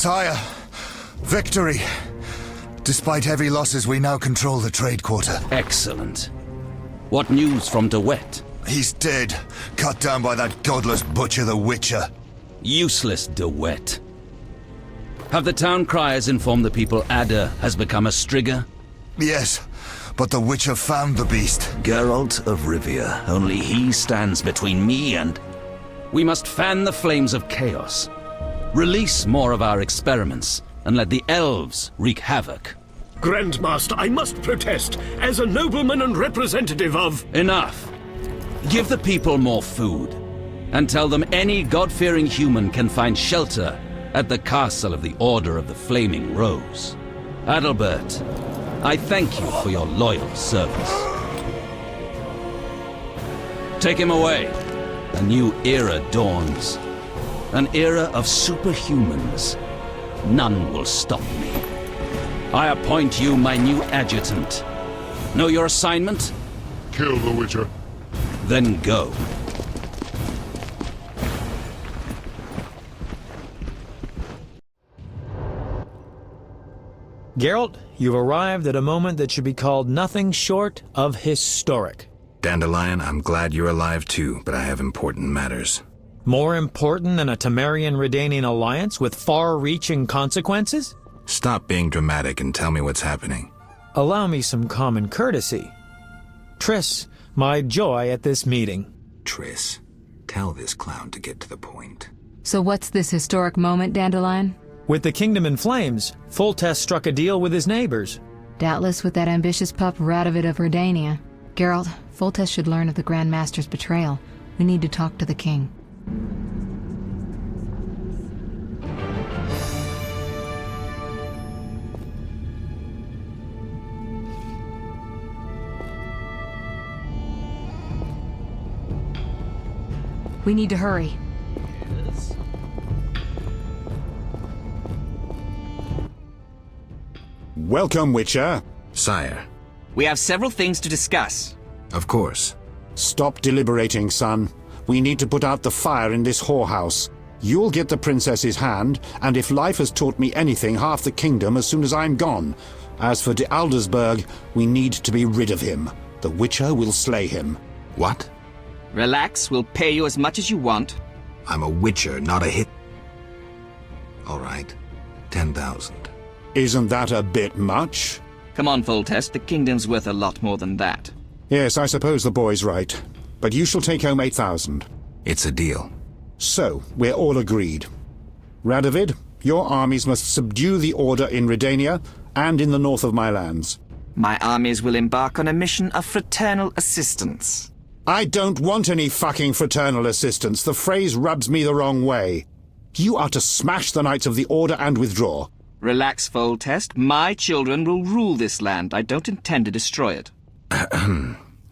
Sire, victory! Despite heavy losses, we now control the trade quarter. Excellent. What news from De Wet? He's dead, cut down by that godless butcher, the Witcher. Useless De Wet. Have the town criers informed the people Ada has become a Strigger? Yes, but the Witcher found the beast. Geralt of Rivia. Only he stands between me and... We must fan the flames of chaos. Release more of our experiments, and let the elves wreak havoc. Grandmaster, I must protest, as a nobleman and representative of... Enough. Give the people more food, and tell them any God-fearing human can find shelter at the castle of the Order of the Flaming Rose. Adalbert, I thank you for your loyal service. Take him away. A new era dawns. An era of superhumans. None will stop me. I appoint you my new adjutant. Know your assignment? Kill the Witcher. Then go. Geralt, you've arrived at a moment that should be called nothing short of historic. Dandelion, I'm glad you're alive too, but I have important matters. More important than a Temerian-Redanian alliance with far-reaching consequences? Stop being dramatic and tell me what's happening. Allow me some common courtesy. Triss, my joy at this meeting. Triss, tell this clown to get to the point. So what's this historic moment, Dandelion? With the kingdom in flames, Foltest struck a deal with his neighbors. Doubtless with that ambitious pup Radovid of Redania. Geralt, Foltest should learn of the Grand Master's betrayal. We need to talk to the king. We need to hurry. Welcome, Witcher. Sire. We have several things to discuss. Of course. Stop deliberating, son. We need to put out the fire in this whorehouse. You'll get the princess's hand, and if life has taught me anything, half the kingdom as soon as I'm gone. As for de Aldersberg, we need to be rid of him. The Witcher will slay him. What? Relax, we'll pay you as much as you want. I'm a Witcher, not a hit. All right. 10,000. Isn't that a bit much? Come on, Foltest, the kingdom's worth a lot more than that. Yes, I suppose the boy's right. But you shall take home 8,000. It's a deal. So, we're all agreed. Radovid, your armies must subdue the Order in Redania and in the north of my lands. My armies will embark on a mission of fraternal assistance. I don't want any fucking fraternal assistance. The phrase rubs me the wrong way. You are to smash the Knights of the Order and withdraw. Relax, Foltest. My children will rule this land. I don't intend to destroy it.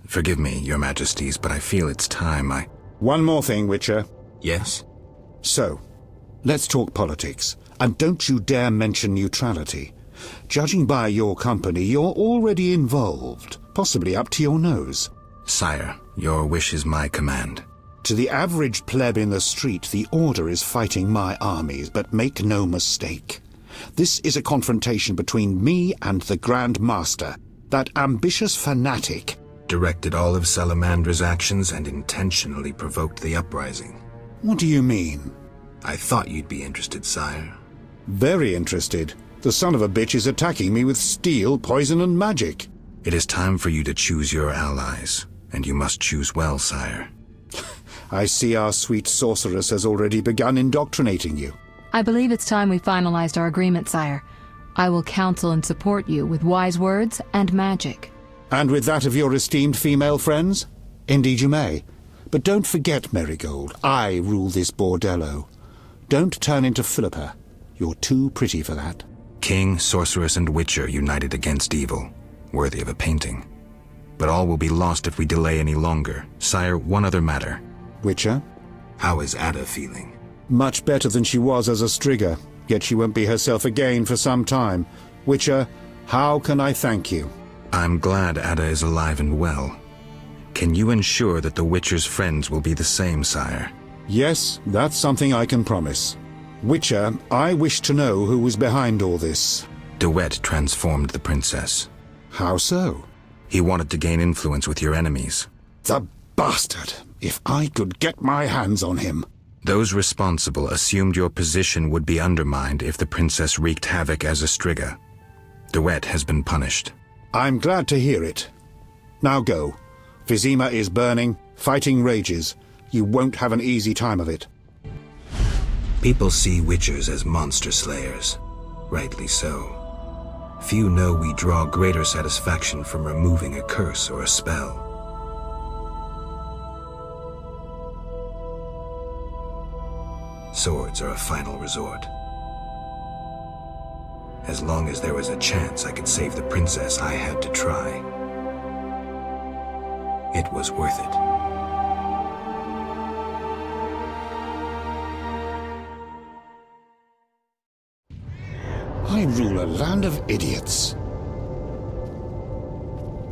Forgive me, your majesties, but I feel it's time One more thing, Witcher. Yes? So, let's talk politics. And don't you dare mention neutrality. Judging by your company, you're already involved. Possibly up to your nose. Sire, your wish is my command. To the average pleb in the street, the Order is fighting my armies, but make no mistake. This is a confrontation between me and the Grand Master, that ambitious fanatic. Directed all of Salamandra's actions and intentionally provoked the uprising. What do you mean? I thought you'd be interested, sire. Very interested. The son of a bitch is attacking me with steel, poison, and magic. It is time for you to choose your allies, and you must choose well, sire. I see our sweet sorceress has already begun indoctrinating you. I believe it's time we finalized our agreement, sire. I will counsel and support you with wise words and magic. And with that of your esteemed female friends? Indeed you may. But don't forget, Marigold, I rule this bordello. Don't turn into Philippa. You're too pretty for that. King, sorceress, and witcher united against evil. Worthy of a painting. But all will be lost if we delay any longer. Sire, one other matter. Witcher? How is Ada feeling? Much better than she was as a Strigger, yet she won't be herself again for some time. Witcher, how can I thank you? I'm glad Ada is alive and well. Can you ensure that the Witcher's friends will be the same, sire? Yes, that's something I can promise. Witcher, I wish to know who was behind all this. De Wet transformed the princess. How so? He wanted to gain influence with your enemies. The bastard! If I could get my hands on him. Those responsible assumed your position would be undermined if the princess wreaked havoc as a Striga. De Wet has been punished. I'm glad to hear it. Now go. Vizima is burning, fighting rages. You won't have an easy time of it. People see Witchers as monster slayers. Rightly so. Few know we draw greater satisfaction from removing a curse or a spell. Swords are a final resort. As long as there was a chance I could save the princess, I had to try. It was worth it. I rule a land of idiots.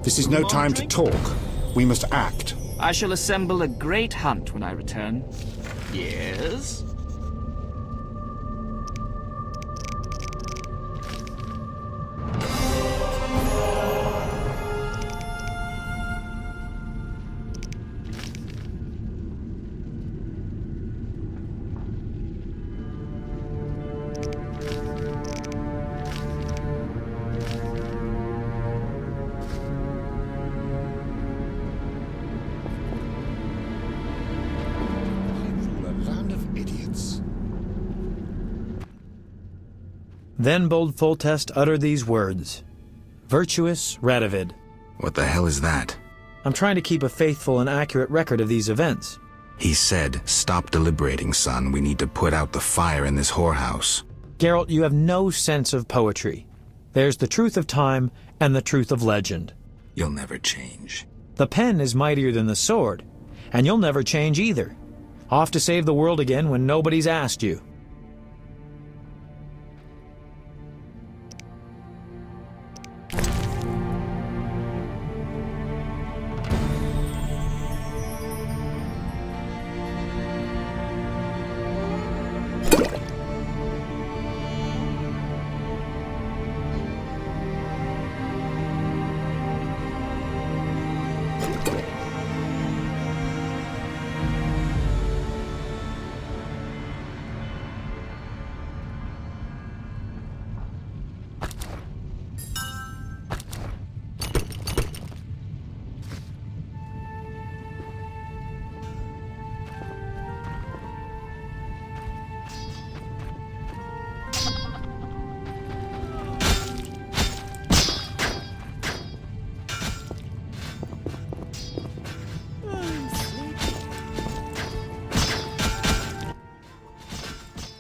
This is no time to talk. We must act. I shall assemble a great hunt when I return. Yes? Then bold Foltest uttered these words. Virtuous Radovid. What the hell is that? I'm trying to keep a faithful and accurate record of these events. He said, "Stop deliberating, son. We need to put out the fire in this whorehouse." Geralt, you have no sense of poetry. There's the truth of time and the truth of legend. You'll never change. The pen is mightier than the sword, and you'll never change either. Off to save the world again when nobody's asked you.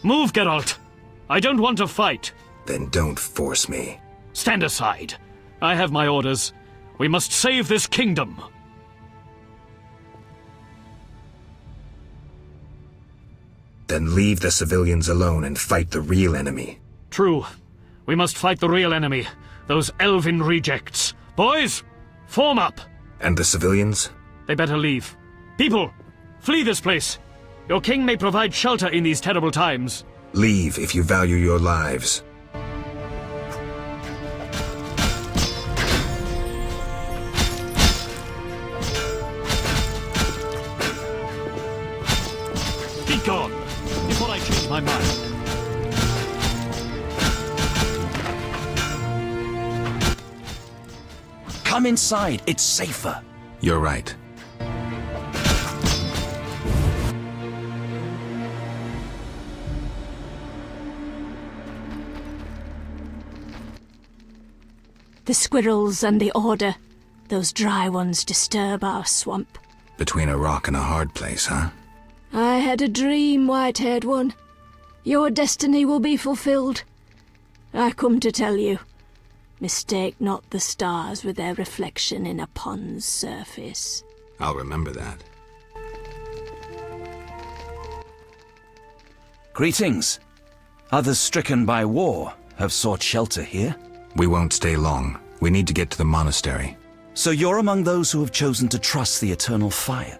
Move, Geralt! I don't want to fight. Then don't force me. Stand aside. I have my orders. We must save this kingdom. Then leave the civilians alone and fight the real enemy. True. We must fight the real enemy. Those elven rejects. Boys, form up! And the civilians? They better leave. People, flee this place. Your king may provide shelter in these terrible times. Leave if you value your lives. Be gone, before I change my mind. Come inside, it's safer. You're right. The squirrels and the Order. Those dry ones disturb our swamp. Between a rock and a hard place, huh? I had a dream, white-haired one. Your destiny will be fulfilled. I come to tell you. Mistake not the stars with their reflection in a pond's surface. I'll remember that. Greetings. Others stricken by war have sought shelter here. We won't stay long. We need to get to the monastery. So you're among those who have chosen to trust the eternal fire?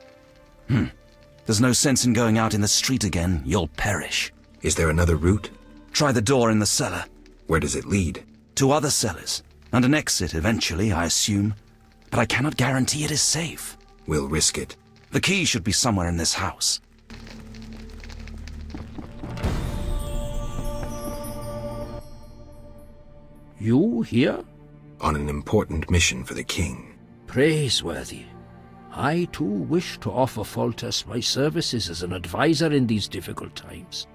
There's no sense in going out in the street again. You'll perish. Is there another route? Try the door in the cellar. Where does it lead? To other cellars, and an exit eventually, I assume. But I cannot guarantee it is safe. We'll risk it. The key should be somewhere in this house. You here? On an important mission for the king. Praiseworthy. I too wish to offer Foltest my services as an advisor in these difficult times.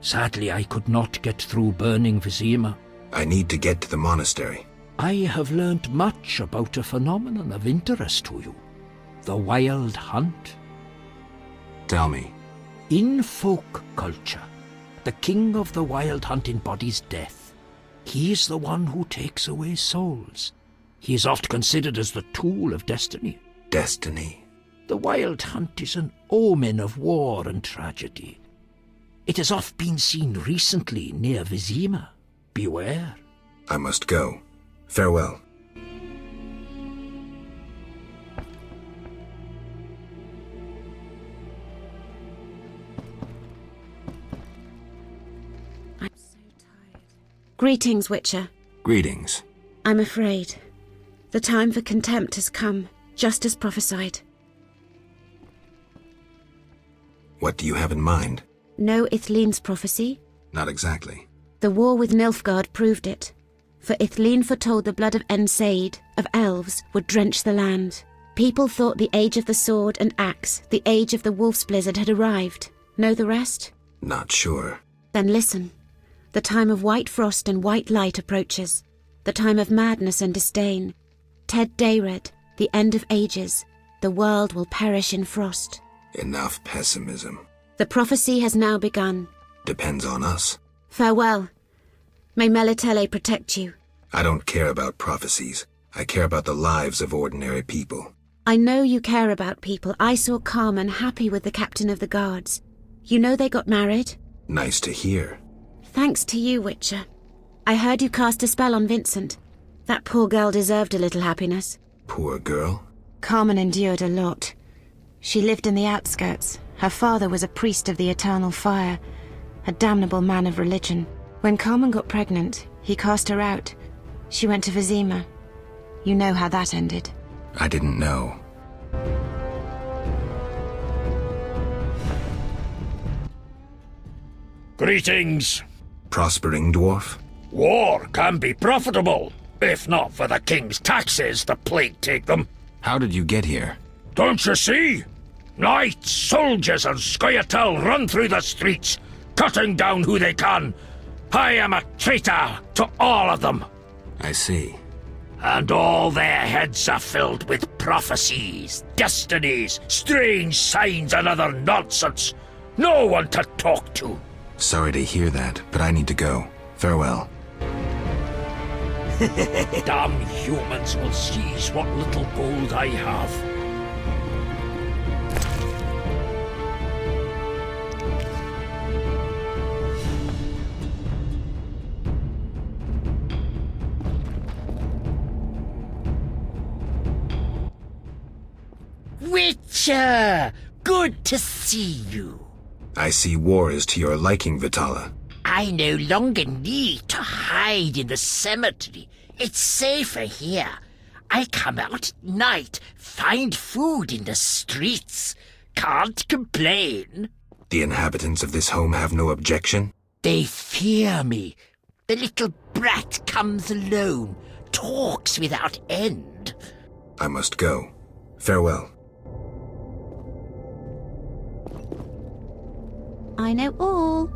Sadly, I could not get through burning Vizima. I need to get to the monastery. I have learnt much about a phenomenon of interest to you. The Wild Hunt. Tell me. In folk culture, the king of the Wild Hunt embodies death. He is the one who takes away souls. He is oft considered as the tool of destiny. Destiny? The Wild Hunt is an omen of war and tragedy. It has oft been seen recently near Vizima. Beware. I must go. Farewell. I'm so tired. Greetings, Witcher. Greetings. I'm afraid. The time for contempt has come, just as prophesied. What do you have in mind? Know Ithlinne's prophecy? Not exactly. The war with Nilfgaard proved it. For Ithlinne foretold the blood of Ensaid, of elves, would drench the land. People thought the age of the sword and axe, the age of the wolf's blizzard had arrived. Know the rest? Not sure. Then listen. The time of white frost and white light approaches. The time of madness and disdain. Ted Dayred, the end of ages. The world will perish in frost. Enough pessimism. The prophecy has now begun. Depends on us. Farewell. May Melitele protect you. I don't care about prophecies. I care about the lives of ordinary people. I know you care about people. I saw Carmen happy with the captain of the guards. You know they got married? Nice to hear. Thanks to you, Witcher. I heard you cast a spell on Vincent. That poor girl deserved a little happiness. Poor girl? Carmen endured a lot. She lived in the outskirts. Her father was a priest of the eternal fire, a damnable man of religion. When Carmen got pregnant, he cast her out. She went to Vizima. You know how that ended. I didn't know. Greetings. Prospering dwarf? War can be profitable. If not for the king's taxes, the plague take them. How did you get here? Don't you see? Knights, soldiers, and Scoia'tael run through the streets, cutting down who they can. I am a traitor to all of them. I see. And all their heads are filled with prophecies, destinies, strange signs, and other nonsense. No one to talk to. Sorry to hear that, but I need to go. Farewell. Damn humans will seize what little gold I have. Witcher! Good to see you. I see war is to your liking, Vitala. I no longer need to hide in the cemetery. It's safer here. I come out at night, find food in the streets. Can't complain. The inhabitants of this home have no objection? They fear me. The little brat comes alone, talks without end. I must go. Farewell. I know all.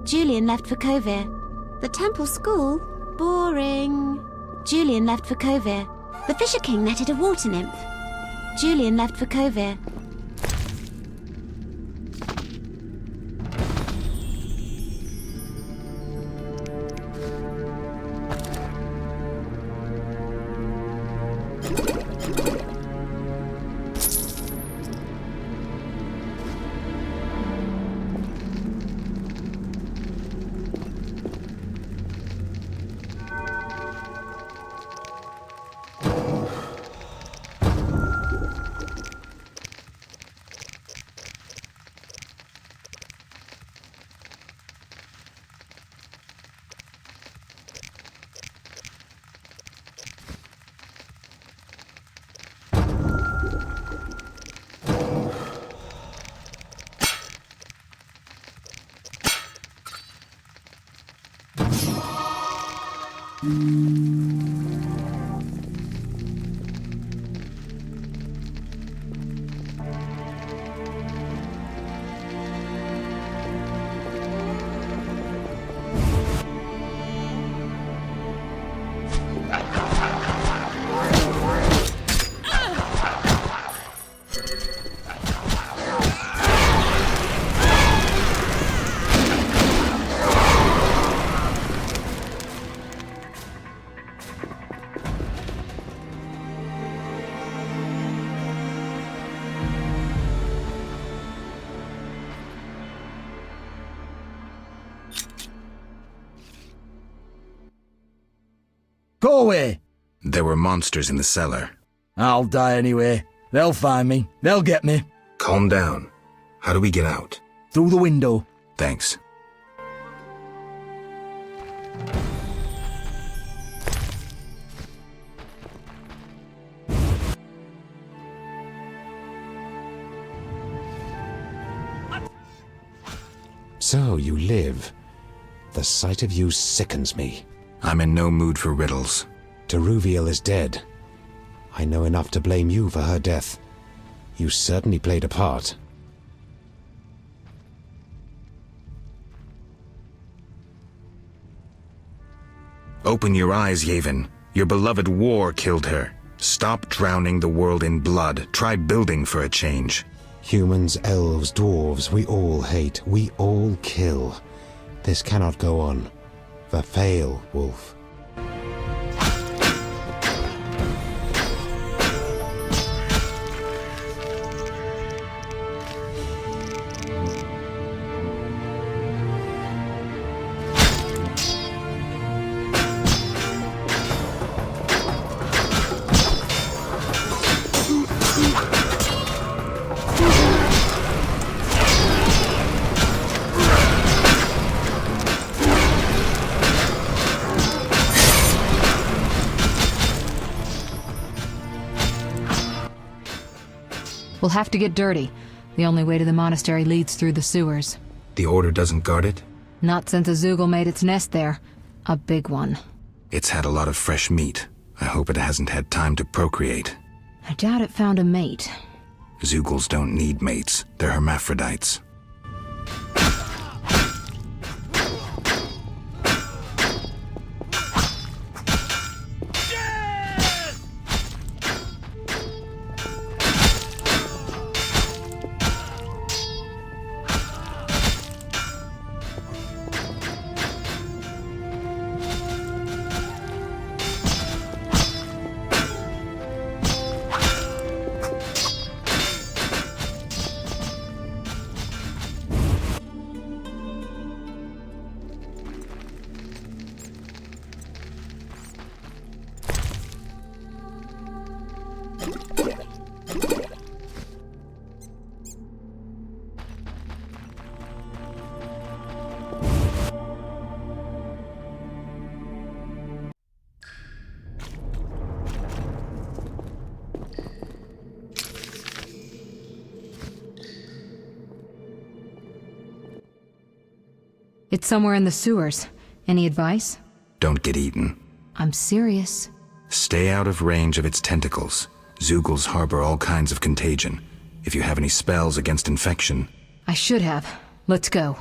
Julian left for Kovir. The temple school? Boring. Julian left for Kovir. The Fisher King netted a water nymph. Julian left for Kovir. Go away! There were monsters in the cellar. I'll die anyway. They'll find me. They'll get me. Calm down. How do we get out? Through the window. Thanks. So you live. The sight of you sickens me. I'm in no mood for riddles. Teruviel is dead. I know enough to blame you for her death. You certainly played a part. Open your eyes, Yavin. Your beloved war killed her. Stop drowning the world in blood. Try building for a change. Humans, elves, dwarves, we all hate. We all kill. This cannot go on. Verfail, Wolf. We'll have to get dirty. The only way to the monastery leads through the sewers. The Order doesn't guard it? Not since a Zoogle made its nest there. A big one. It's had a lot of fresh meat. I hope it hasn't had time to procreate. I doubt it found a mate. Zoogles don't need mates. They're hermaphrodites. It's somewhere in the sewers. Any advice? Don't get eaten. I'm serious. Stay out of range of its tentacles. Zoogles harbor all kinds of contagion. If you have any spells against infection... I should have. Let's go.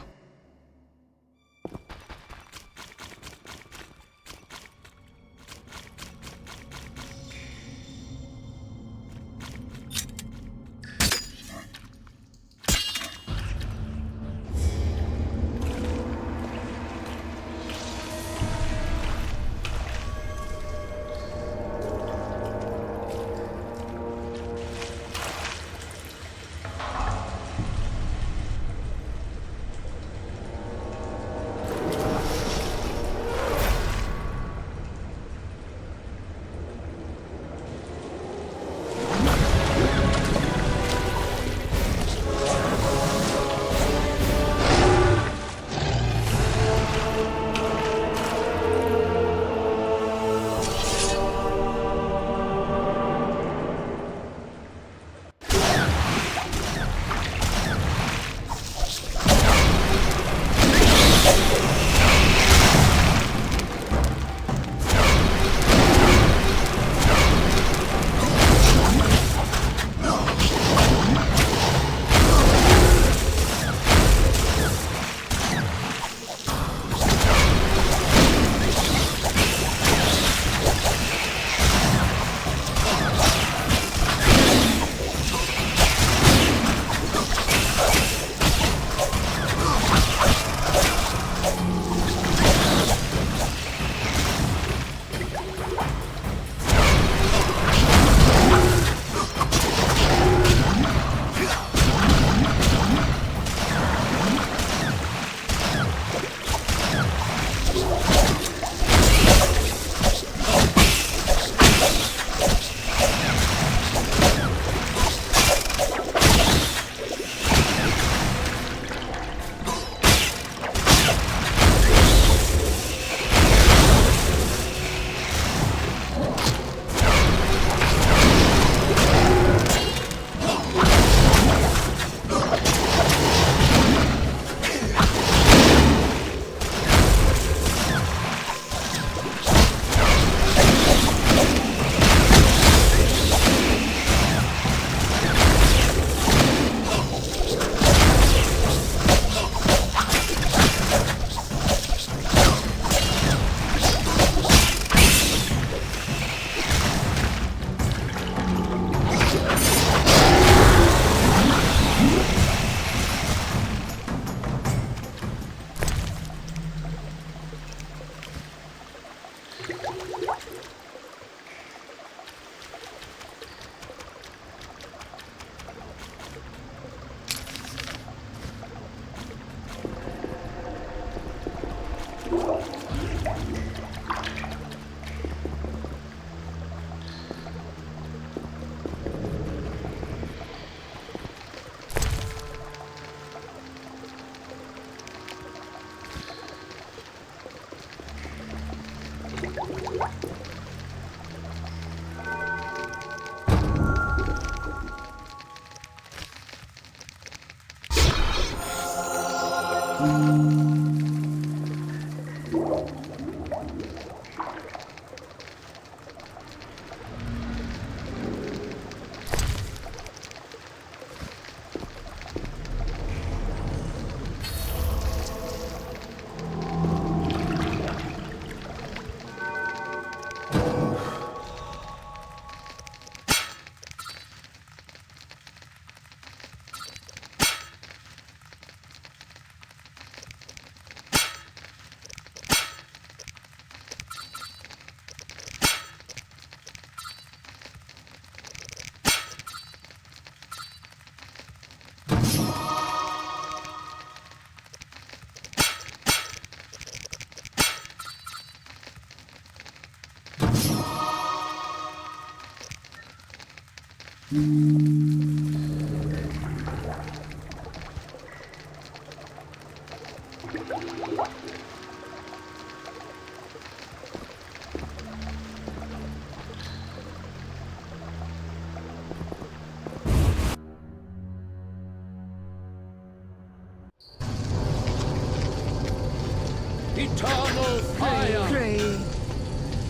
Eternal fire! Pray.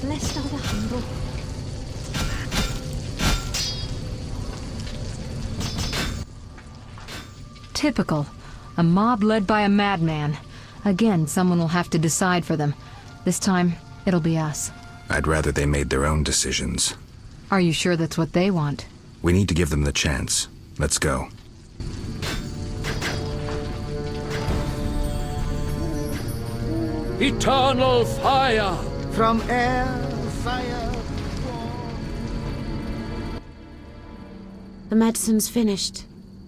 Blessed are the humble. Typical. A mob led by a madman. Again, someone will have to decide for them. This time, it'll be us. I'd rather they made their own decisions. Are you sure that's what they want? We need to give them the chance. Let's go. Eternal fire! From air, fire. The medicine's finished.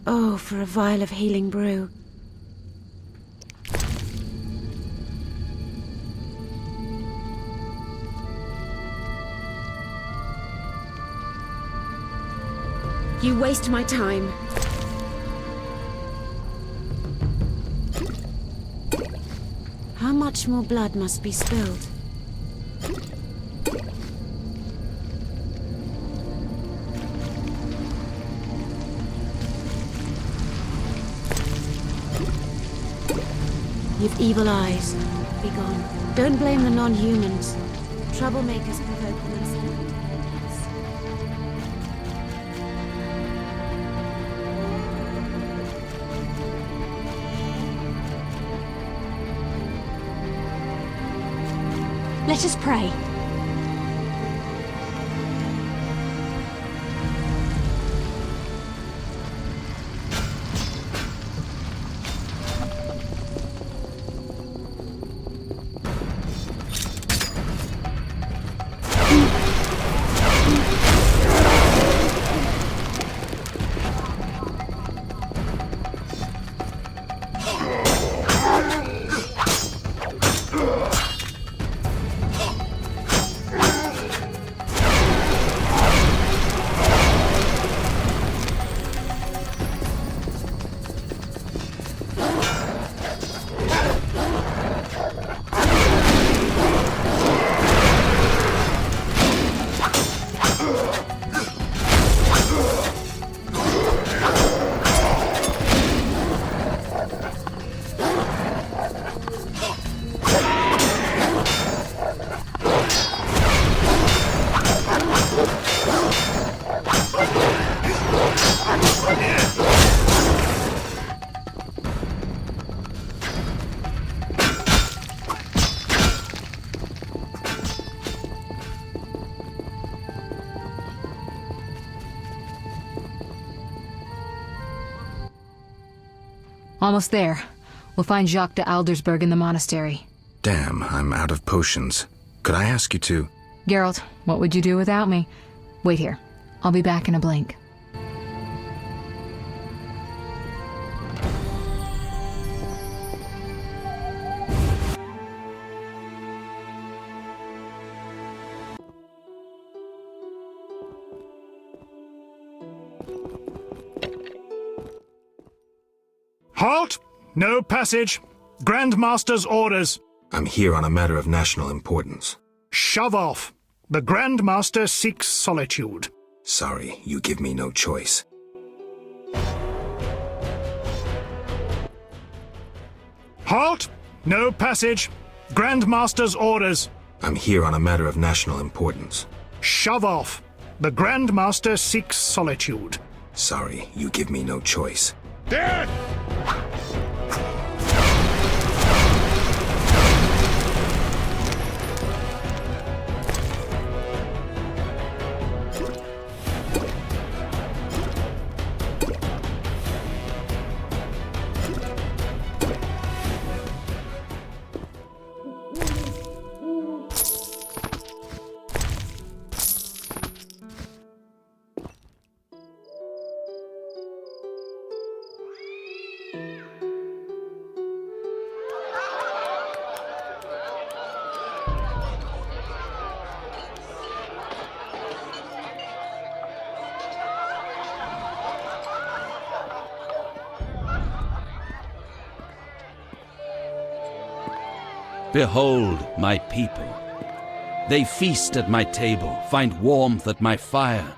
Oh, for a vial of healing brew. You waste my time. How much more blood must be spilled? You've evil eyes. Be gone. Don't blame the non-humans. Troublemakers provoke themselves. Let us pray. Almost there. We'll find Jacques de Aldersberg in the monastery. Damn, I'm out of potions. Could I ask you to... Geralt, what would you do without me? Wait here. I'll be back in a blink. Halt! No passage. Grandmaster's orders. I'm here on a matter of national importance. Shove off. The Grandmaster seeks solitude. Sorry, you give me no choice. Halt! No passage. Grand Master's orders. I'm here on a matter of national importance. Shove off. The Grand Master seeks solitude. Sorry, you give me no choice. Death! Behold my people. They feast at my table, find warmth at my fire,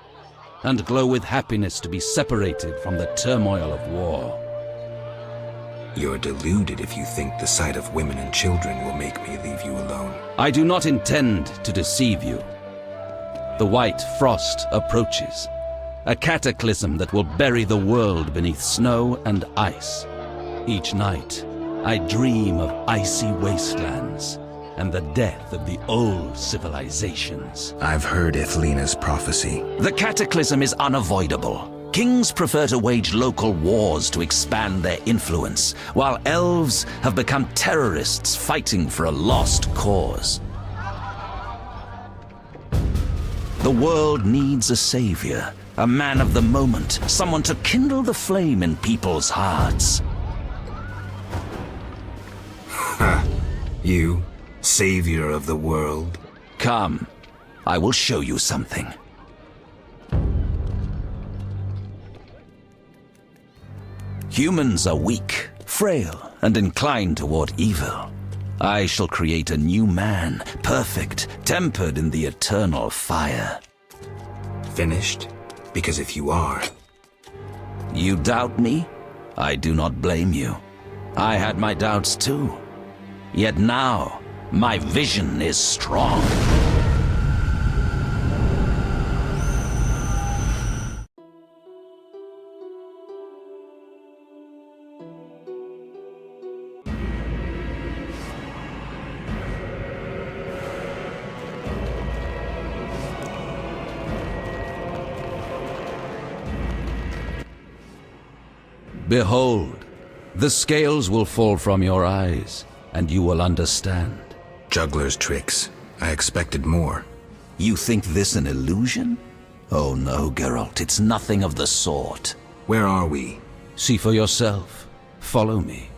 and glow with happiness to be separated from the turmoil of war. You're deluded if you think the sight of women and children will make me leave you alone. I do not intend to deceive you. The white frost approaches, a cataclysm that will bury the world beneath snow and ice. Each night, I dream of icy wastelands and the death of the old civilizations. I've heard Ethlina's prophecy. The cataclysm is unavoidable. Kings prefer to wage local wars to expand their influence, while elves have become terrorists fighting for a lost cause. The world needs a savior, a man of the moment, someone to kindle the flame in people's hearts. You, savior of the world? Come, I will show you something. Humans are weak, frail, and inclined toward evil. I shall create a new man, perfect, tempered in the eternal fire. Finished? Because if you are... You doubt me? I do not blame you. I had my doubts too. Yet now, my vision is strong. Behold, the scales will fall from your eyes, and you will understand. Juggler's tricks. I expected more. You think this an illusion? Oh no, Geralt, it's nothing of the sort. Where are we? See for yourself. Follow me.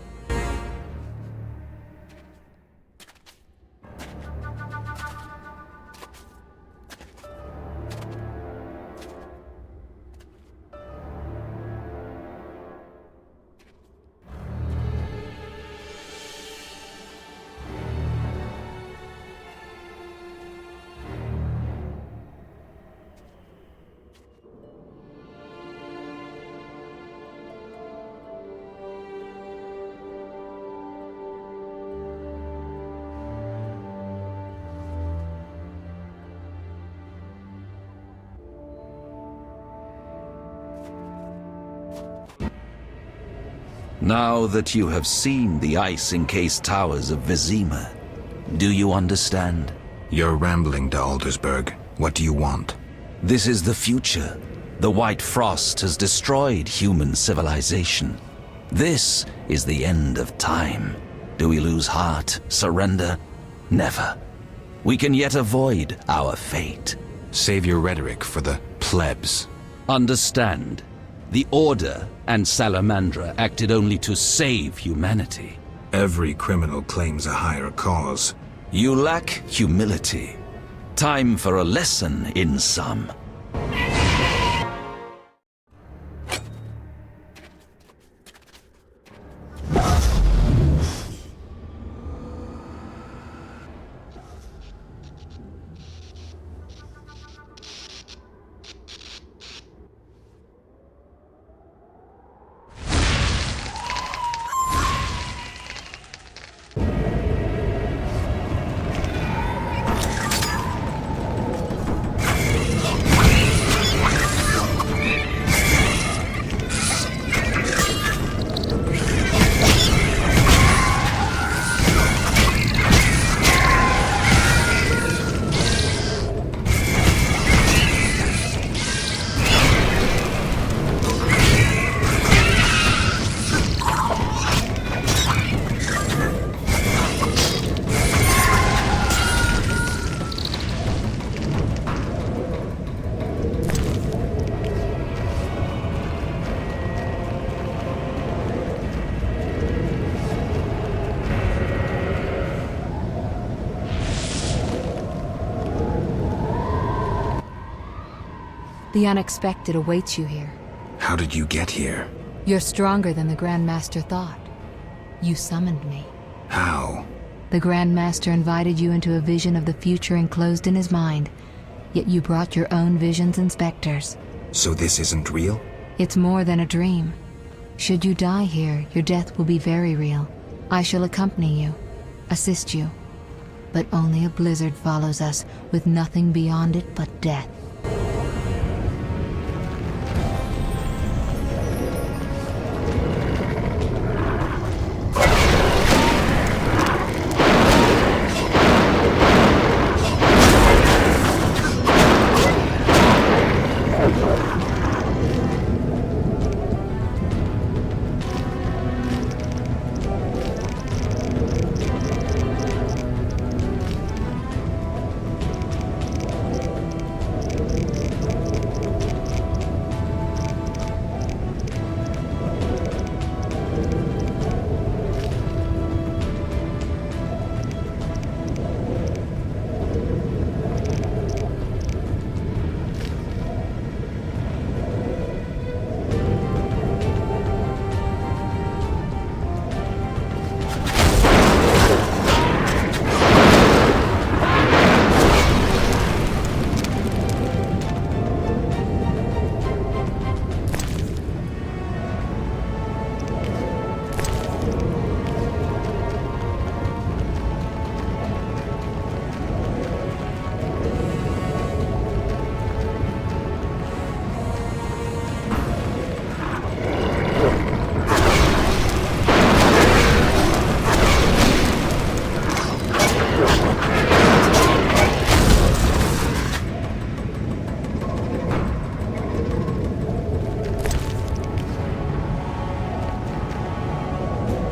Now that you have seen the ice-encased towers of Vizima, do you understand? You're rambling to Aldersberg. What do you want? This is the future. The white frost has destroyed human civilization. This is the end of time. Do we lose heart, surrender? Never. We can yet avoid our fate. Save your rhetoric for the plebs. Understand. The Order and Salamandra acted only to save humanity. Every criminal claims a higher cause. You lack humility. Time for a lesson in some. The unexpected awaits you here. How did you get here? You're stronger than the Grand Master thought. You summoned me. How? The Grand Master invited you into a vision of the future enclosed in his mind, yet you brought your own visions and specters. So this isn't real? It's more than a dream. Should you die here, your death will be very real. I shall accompany you, assist you. But only a blizzard follows us, with nothing beyond it but death.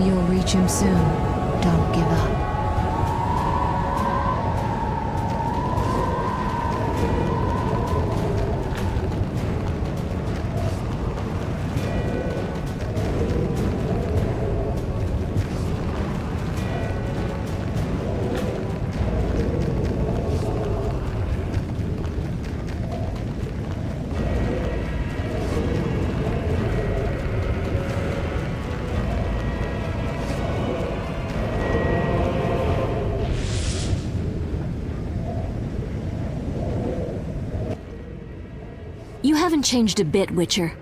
You'll reach him soon. Don't give up. You haven't changed a bit, Witcher.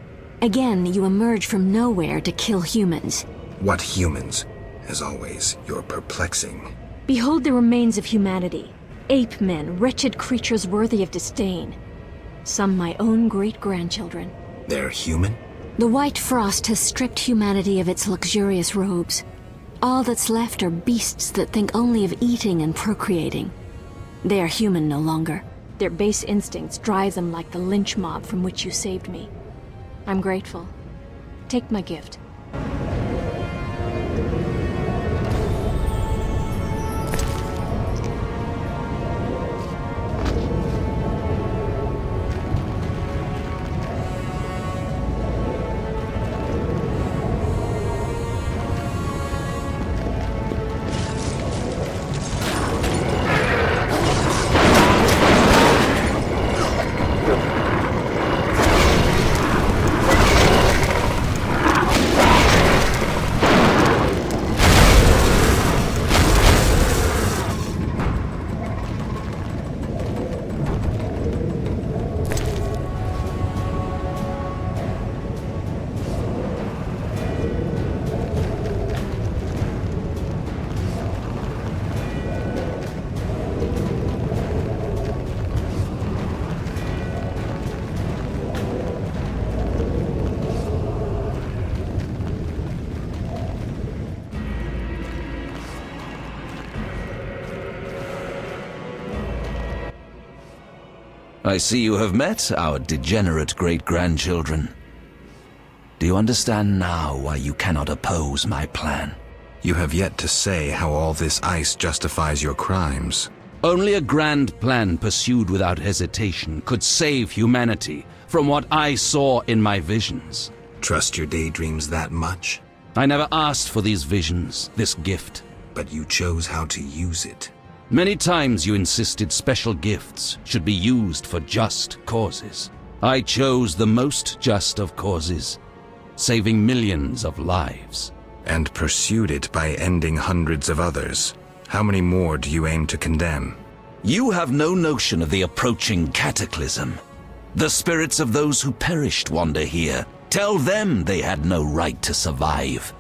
Again, you emerge from nowhere to kill humans. What humans? As always, you're perplexing. Behold the remains of humanity. Ape men, wretched creatures worthy of disdain. Some my own great-grandchildren. They're human? The white frost has stripped humanity of its luxurious robes. All that's left are beasts that think only of eating and procreating. They are human no longer. Their base instincts drive them like the lynch mob from which you saved me. I'm grateful. Take my gift. I see you have met our degenerate great-grandchildren. Do you understand now why you cannot oppose my plan? You have yet to say how all this ice justifies your crimes. Only a grand plan pursued without hesitation could save humanity from what I saw in my visions. Trust your daydreams that much? I never asked for these visions, this gift. But you chose how to use it. Many times you insisted special gifts should be used for just causes. I chose the most just of causes, saving millions of lives. And pursued it by ending hundreds of others. How many more do you aim to condemn? You have no notion of the approaching cataclysm. The spirits of those who perished wander here. Tell them they had no right to survive.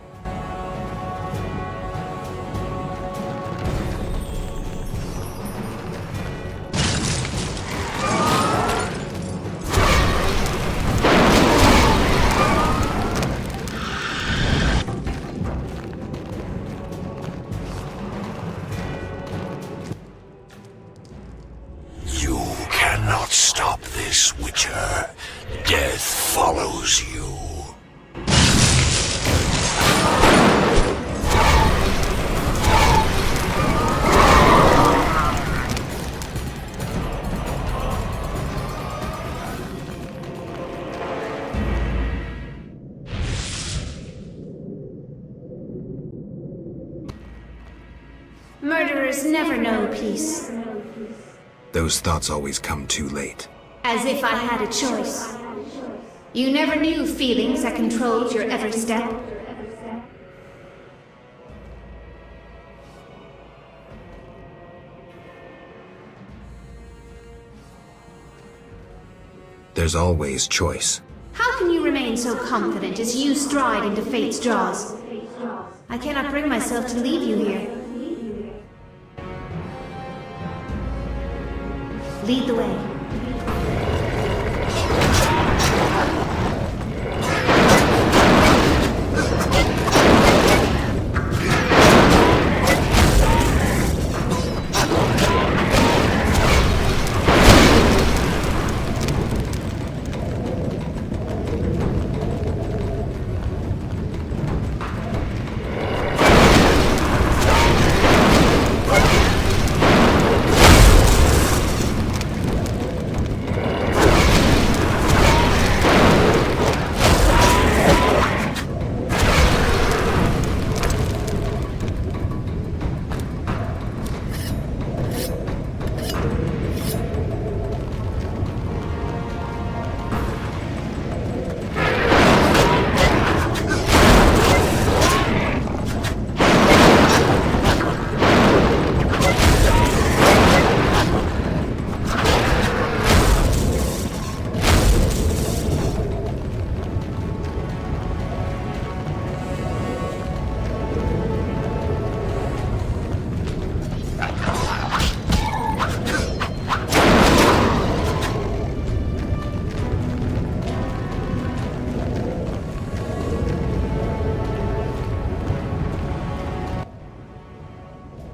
You cannot stop this, Witcher. Death follows you. Murderers never know peace. Those thoughts always come too late. As if I had a choice. You never knew feelings that controlled your every step. There's always choice. How can you remain so confident as you stride into fate's jaws? I cannot bring myself to leave you here. Lead the way.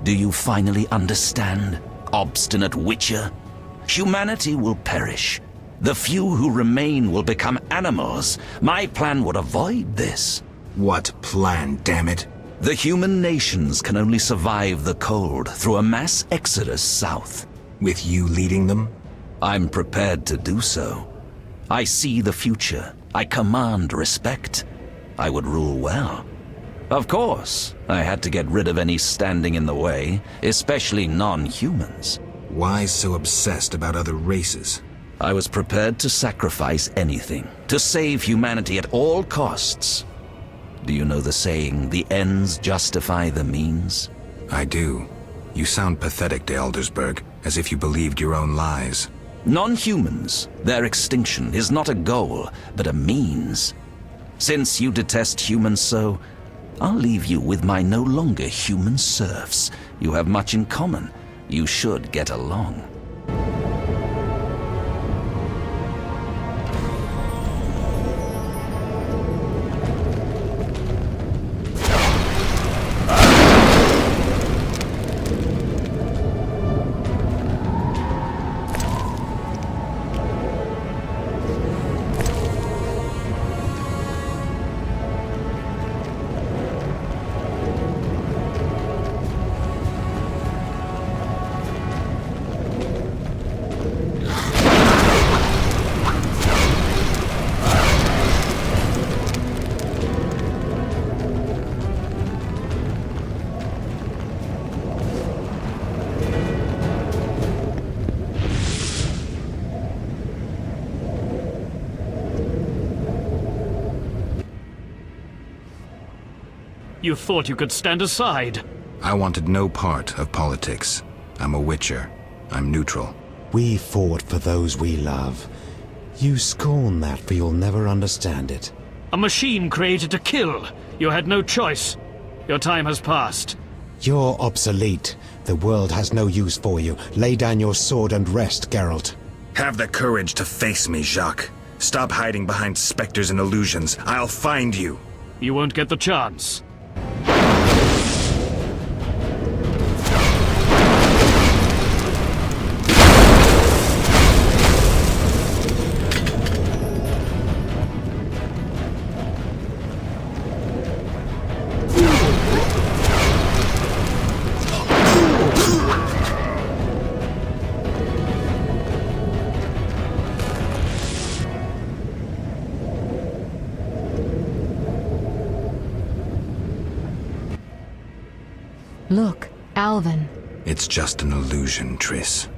Do you finally understand, obstinate Witcher? Humanity will perish. The few who remain will become animals. My plan would avoid this. What plan, damn it? The human nations can only survive the cold through a mass exodus south. With you leading them? I'm prepared to do so. I see the future. I command respect. I would rule well. Of course, I had to get rid of any standing in the way, especially non-humans. Why so obsessed about other races? I was prepared to sacrifice anything, to save humanity at all costs. Do you know the saying, the ends justify the means? I do. You sound pathetic to Eldersburg, as if you believed your own lies. Non-humans, their extinction is not a goal, but a means. Since you detest humans so, I'll leave you with my no longer human serfs. You have much in common. You should get along. You thought you could stand aside. I wanted no part of politics. I'm a witcher. I'm neutral. We fought for those we love. You scorn that, for you'll never understand it. A machine created to kill. You had no choice. Your time has passed. You're obsolete. The world has no use for you. Lay down your sword and rest, Geralt. Have the courage to face me, Jacques. Stop hiding behind specters and illusions. I'll find you. You won't get the chance. Look, Alvin. It's just an illusion, Triss.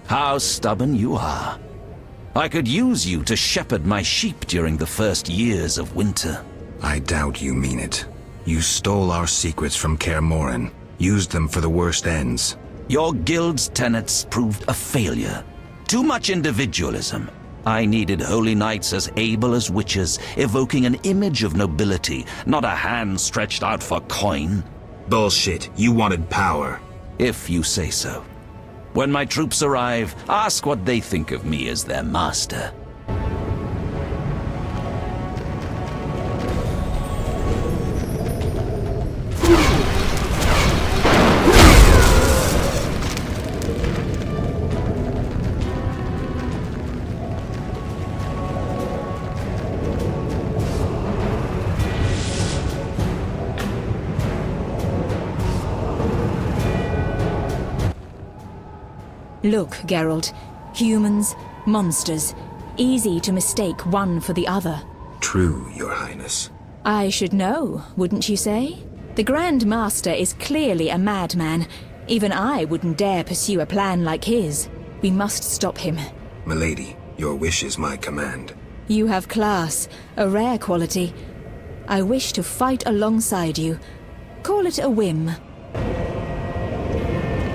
How stubborn you are. I could use you to shepherd my sheep during the first years of winter. I doubt you mean it. You stole our secrets from Kaer Morhen, used them for the worst ends. Your guild's tenets proved a failure. Too much individualism. I needed holy knights as able as witches, evoking an image of nobility, not a hand stretched out for coin. Bullshit. You wanted power. If you say so. When my troops arrive, ask what they think of me as their master. Look, Geralt. Humans, monsters. Easy to mistake one for the other. True, Your Highness. I should know, wouldn't you say? The Grand Master is clearly a madman. Even I wouldn't dare pursue a plan like his. We must stop him. Milady, your wish is my command. You have class, a rare quality. I wish to fight alongside you. Call it a whim.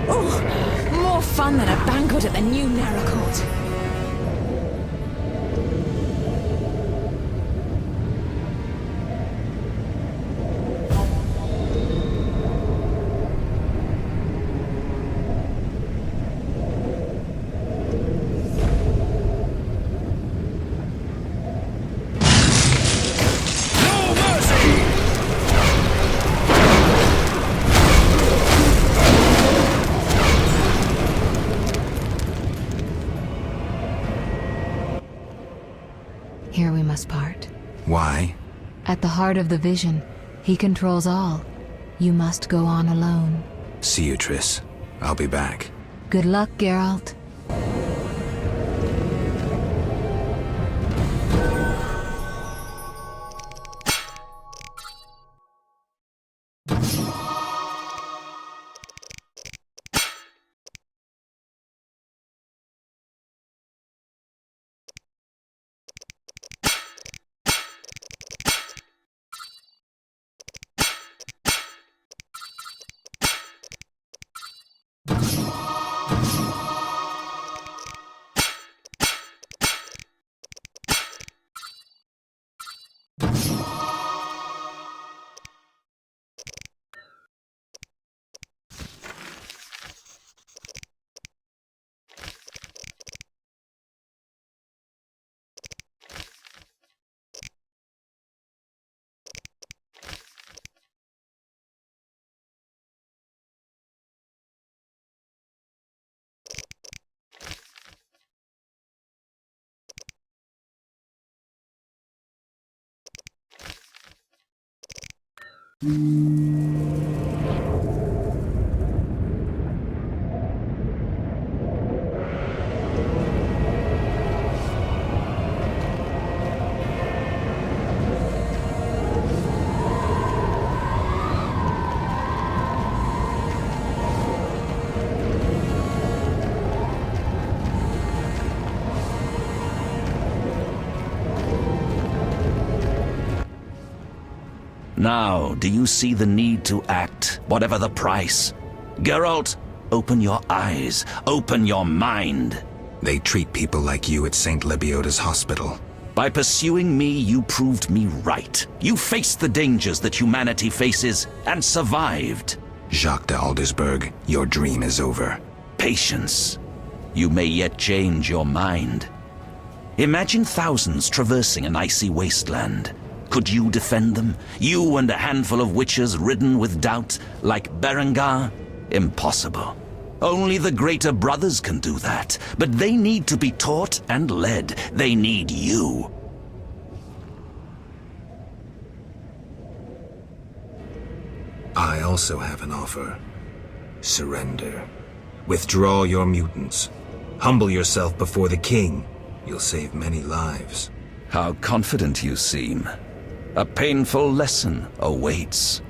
Oh! More fun than a banquet at the new Naracourt. Here we must part. Why? At the heart of the vision, he controls all. You must go on alone. See you, Triss. I'll be back. Good luck, Geralt. Now, do you see the need to act, whatever the price? Geralt, open your eyes, open your mind. They treat people like you at St. Lebioda's hospital. By pursuing me, you proved me right. You faced the dangers that humanity faces, and survived. Jacques de Aldersberg, your dream is over. Patience. You may yet change your mind. Imagine thousands traversing an icy wasteland. Could you defend them? You and a handful of witches ridden with doubt, like Berengar? Impossible. Only the greater brothers can do that, but they need to be taught and led. They need you. I also have an offer. Surrender. Withdraw your mutants. Humble yourself before the king. You'll save many lives. How confident you seem. A painful lesson awaits.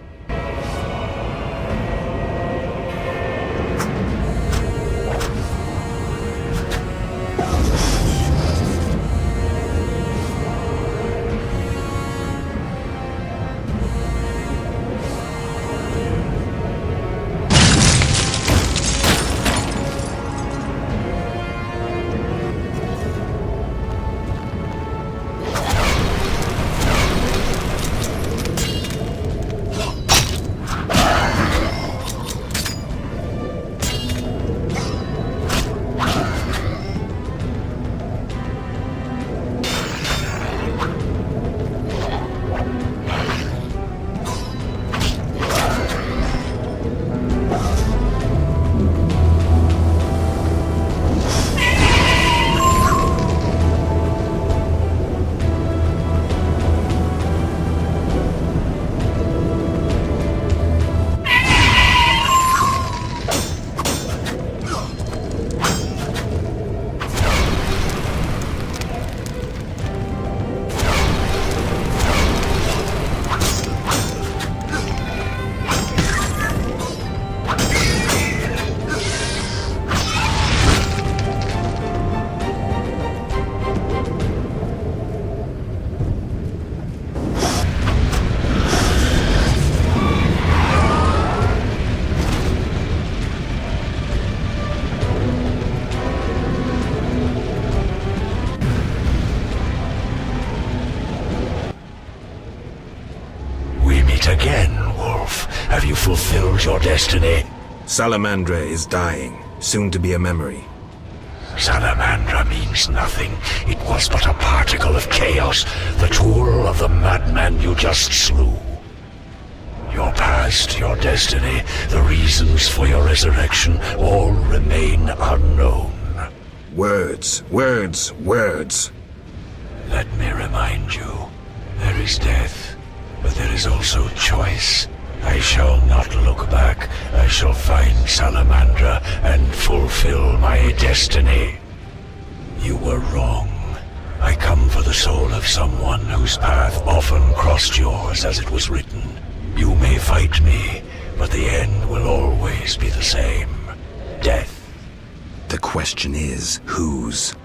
Again, Wolf. Have you fulfilled your destiny? Salamandra is dying, soon to be a memory. Salamandra means nothing. It was but a particle of chaos, the tool of the madman you just slew. Your past, your destiny, the reasons for your resurrection, all remain unknown. Words, words, words. Let me remind you, there is death. But there is also choice. I shall not look back. I shall find Salamandra and fulfill my destiny. You were wrong. I come for the soul of someone whose path often crossed yours as it was written. You may fight me, but the end will always be the same. Death. The question is, whose?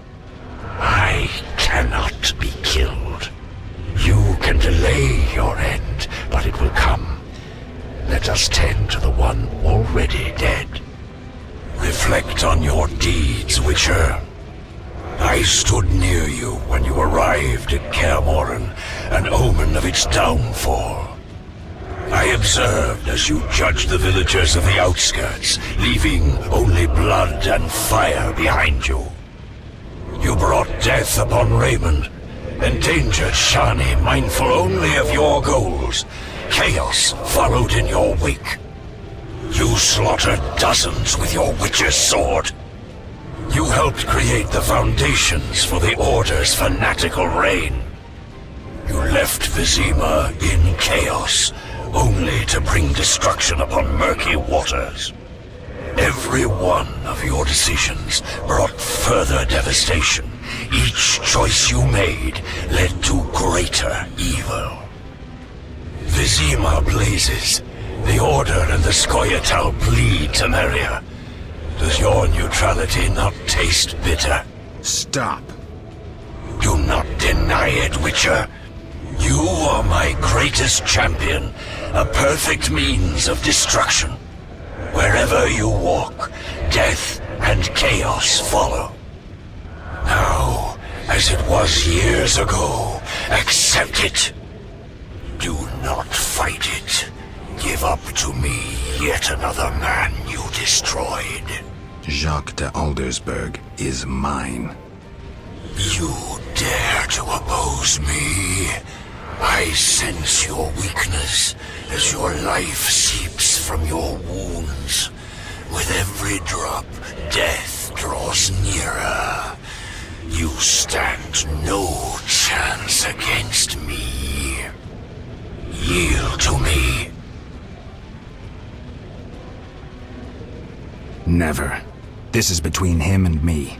I cannot be killed. You can delay your end, but it will come. Let us tend to the one already dead. Reflect on your deeds, Witcher. I stood near you when you arrived at Kaer Morhen, an omen of its downfall. I observed as you judged the villagers of the outskirts, leaving only blood and fire behind you. You brought death upon Raymond, endangered Shani, mindful only of your goals. Chaos followed in your wake. You slaughtered dozens with your witch's sword. You helped create the foundations for the Order's fanatical reign. You left Vizima in chaos, only to bring destruction upon murky waters. Every one of your decisions brought further devastation. Each choice you made led to greater evil. Vizima blazes. The Order and the Scoia'tael bleed, Temeria. Does your neutrality not taste bitter? Stop. Do not deny it, Witcher. You are my greatest champion, a perfect means of destruction. Wherever you walk, death and chaos follow. Now, as it was years ago, accept it. Do not fight it. Give up to me yet another man you destroyed. Jacques de Aldersberg is mine. You dare to oppose me? I sense your weakness as your life seeps from your wounds. With every drop, death draws nearer. You stand no chance against me. Yield to me. Never. This is between him and me.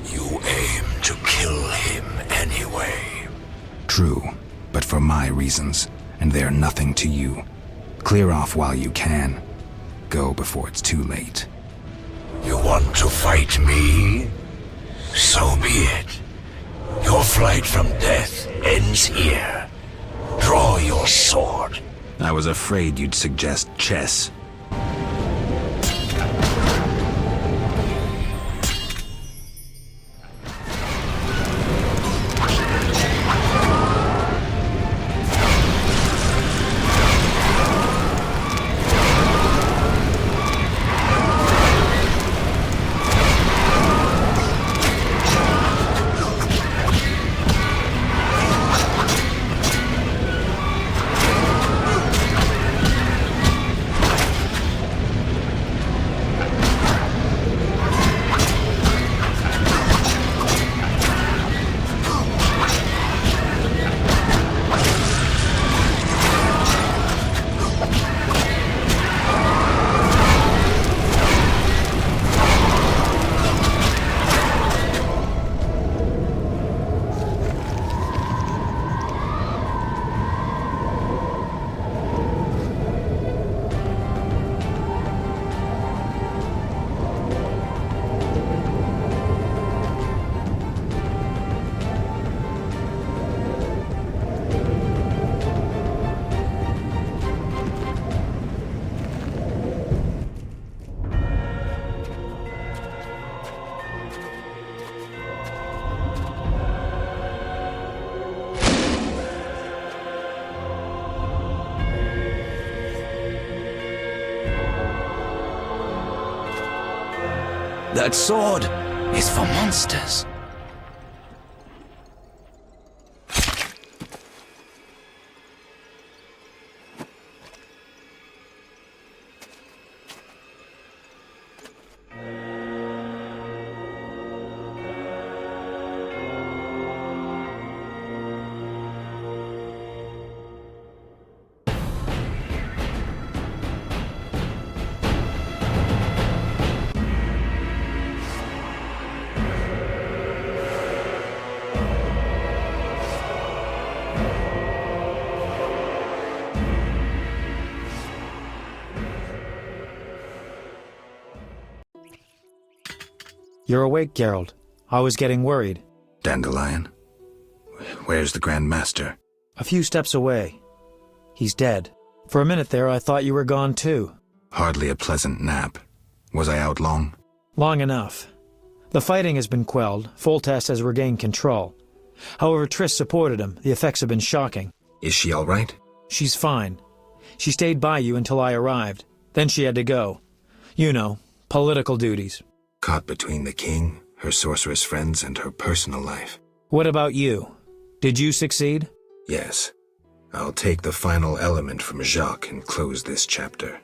You aim to kill him anyway. True, but for my reasons, and they are nothing to you. Clear off while you can. Go before it's too late. You want to fight me? So be it. Your flight from death ends here. Draw your sword. I was afraid you'd suggest chess. That sword is for monsters. You're awake, Geralt. I was getting worried. Dandelion? Where's the Grand Master? A few steps away. He's dead. For a minute there, I thought you were gone too. Hardly a pleasant nap. Was I out long? Long enough. The fighting has been quelled. Foltest has regained control. However, Triss supported him. The effects have been shocking. Is she all right? She's fine. She stayed by you until I arrived. Then she had to go. You know, political duties. Caught between the king, her sorceress friends, and her personal life. What about you? Did you succeed? Yes. I'll take the final element from Jacques and close this chapter.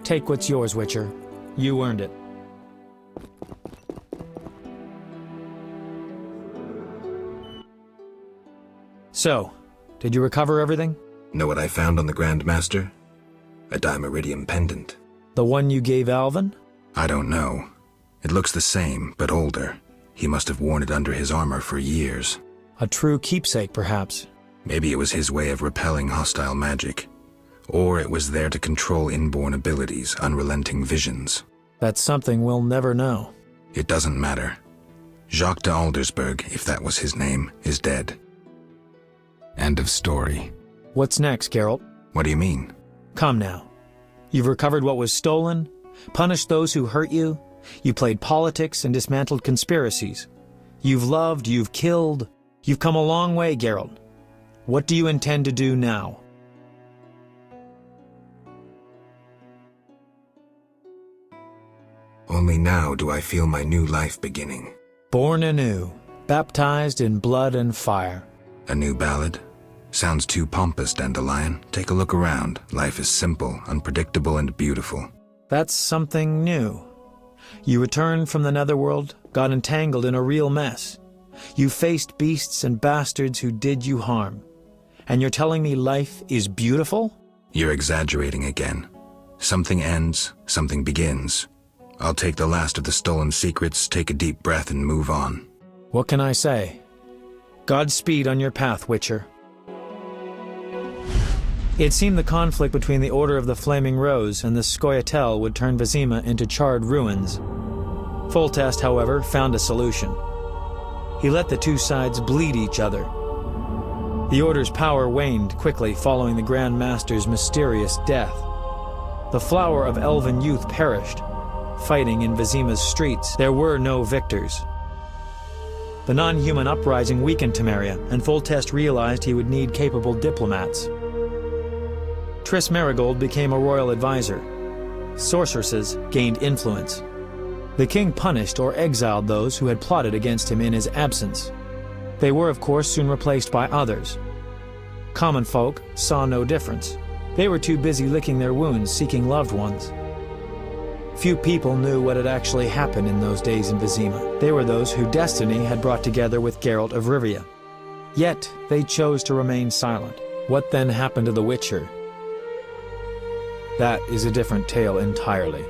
Take what's yours, Witcher. You earned it. So, did you recover everything? Know what I found on the Grand Master? A dimeridium pendant. The one you gave Alvin? I don't know. It looks the same, but older. He must have worn it under his armor for years. A true keepsake, perhaps. Maybe it was his way of repelling hostile magic. Or it was there to control inborn abilities, unrelenting visions. That's something we'll never know. It doesn't matter. Jacques de Aldersberg, if that was his name, is dead. End of story. What's next, Geralt? What do you mean? Come now. You've recovered what was stolen, punished those who hurt you, you played politics and dismantled conspiracies. You've loved, you've killed. You've come a long way, Geralt. What do you intend to do now? Only now do I feel my new life beginning. Born anew, baptized in blood and fire. A new ballad? Sounds too pompous, Dandelion. Take a look around. Life is simple, unpredictable, and beautiful. That's something new. You returned from the netherworld, got entangled in a real mess. You faced beasts and bastards who did you harm. And you're telling me life is beautiful? You're exaggerating again. Something ends, something begins. I'll take the last of the stolen secrets, take a deep breath, and move on. What can I say? Godspeed on your path, Witcher. It seemed the conflict between the Order of the Flaming Rose and the Scoia'tael would turn Vizima into charred ruins. Foltest, however, found a solution. He let the two sides bleed each other. The Order's power waned quickly following the Grand Master's mysterious death. The flower of elven youth perished. Fighting in Vizima's streets, there were no victors. The non-human uprising weakened Temeria, and Foltest realized he would need capable diplomats. Triss Merigold became a royal advisor. Sorceresses gained influence. The king punished or exiled those who had plotted against him in his absence. They were, of course, soon replaced by others. Common folk saw no difference. They were too busy licking their wounds, seeking loved ones. Few people knew what had actually happened in those days in Vizima. They were those who destiny had brought together with Geralt of Rivia. Yet, they chose to remain silent. What then happened to the Witcher? That is a different tale entirely.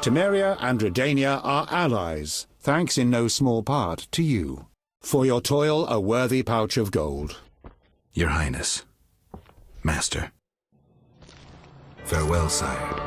Temeria and Redania are allies, thanks in no small part to you. For your toil, a worthy pouch of gold. Your Highness. Master. Farewell, sire.